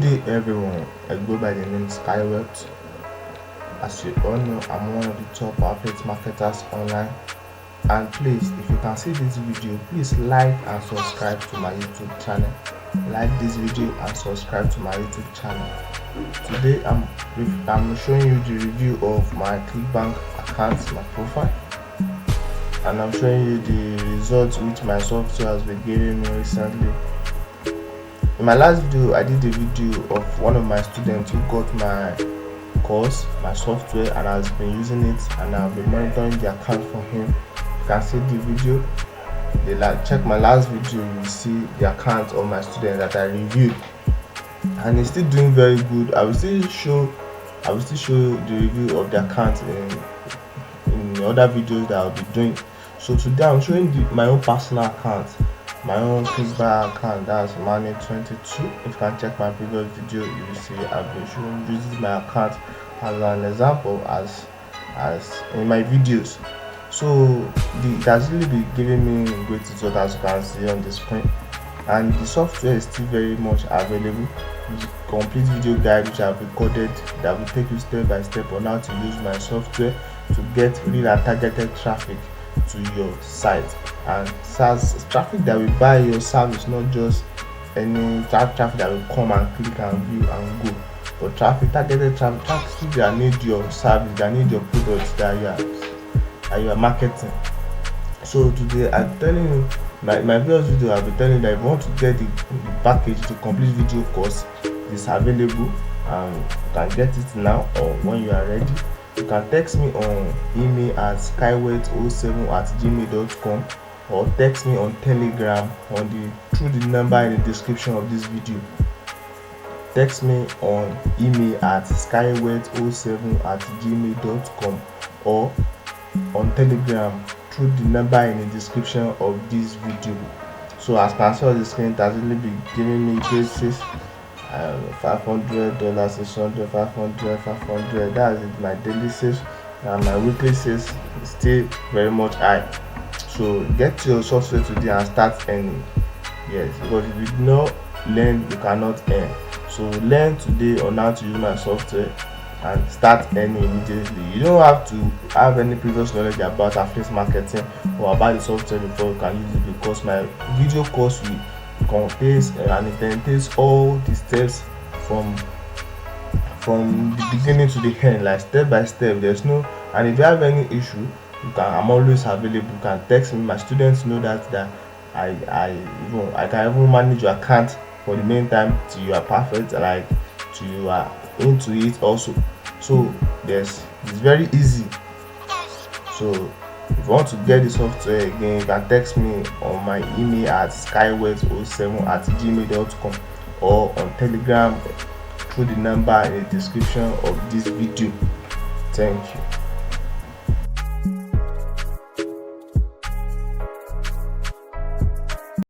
day everyone, I go by the name Skywet. As you all know, I'm one of the top affiliate marketers online, and please, if you can see this video, please like and subscribe to my YouTube channel. Like this video and subscribe to my YouTube channel. Today I'm showing you the review of my Clickbank account, my profile, and I'm showing you the results which my software has been giving me recently. In my last video, I did a video of one of my students who got my course, my software, and has been using it, and I've been monitoring the account for him. You can see the video. Check my last video, you will see the account of my student that I reviewed, and he's still doing very good. I will still show the review of the account in the other videos that I'll be doing. So today I'm showing my own personal account, my own Clickbank account, that's Money22. If you can check my previous video, you will see I've been showing using my account as an example as in my videos. So it has really been giving me great results, as you can see on the screen, and the software is still very much available. The complete video guide which I've recorded that will take you step by step on how to use my software to get real and targeted traffic to your site, and SaaS traffic that will buy your service, not just any traffic that will come and click and view and go, but targeted traffic that need your service, that need your products that you are marketing. So today I'm telling you, my previous video I'll be telling you that if you want to get the package, the complete video course is available, and you can get it now or when you are ready. You can text me on email at skywet07@gmail.com, or text me on Telegram through the number in the description of this video. Text me on email at skywet07@gmail.com, or on Telegram through the number in the description of this video. So as you can see on the screen, it has really been giving me basis $500, 600, 500, 500. That's it, my daily sales, and my weekly sales is still very much high. So get your software today and start earning. Yes, because if you do not learn, you cannot earn. So learn today on how to use my software and start earning immediately. You don't have to have any previous knowledge about affiliate marketing or about the software before you can use it, because my video course will contains and it entails all the steps from the beginning to the end, like step by step. There's no, and if you have any issue, I'm always available. You can text me. My students know that I can even manage your account for the meantime till you are perfect, like till you are into it also. So it's very easy. So if you want to get the software again, you can text me on my email at skywet07@gmail.com, or on Telegram through the number in the description of this video. Thank you.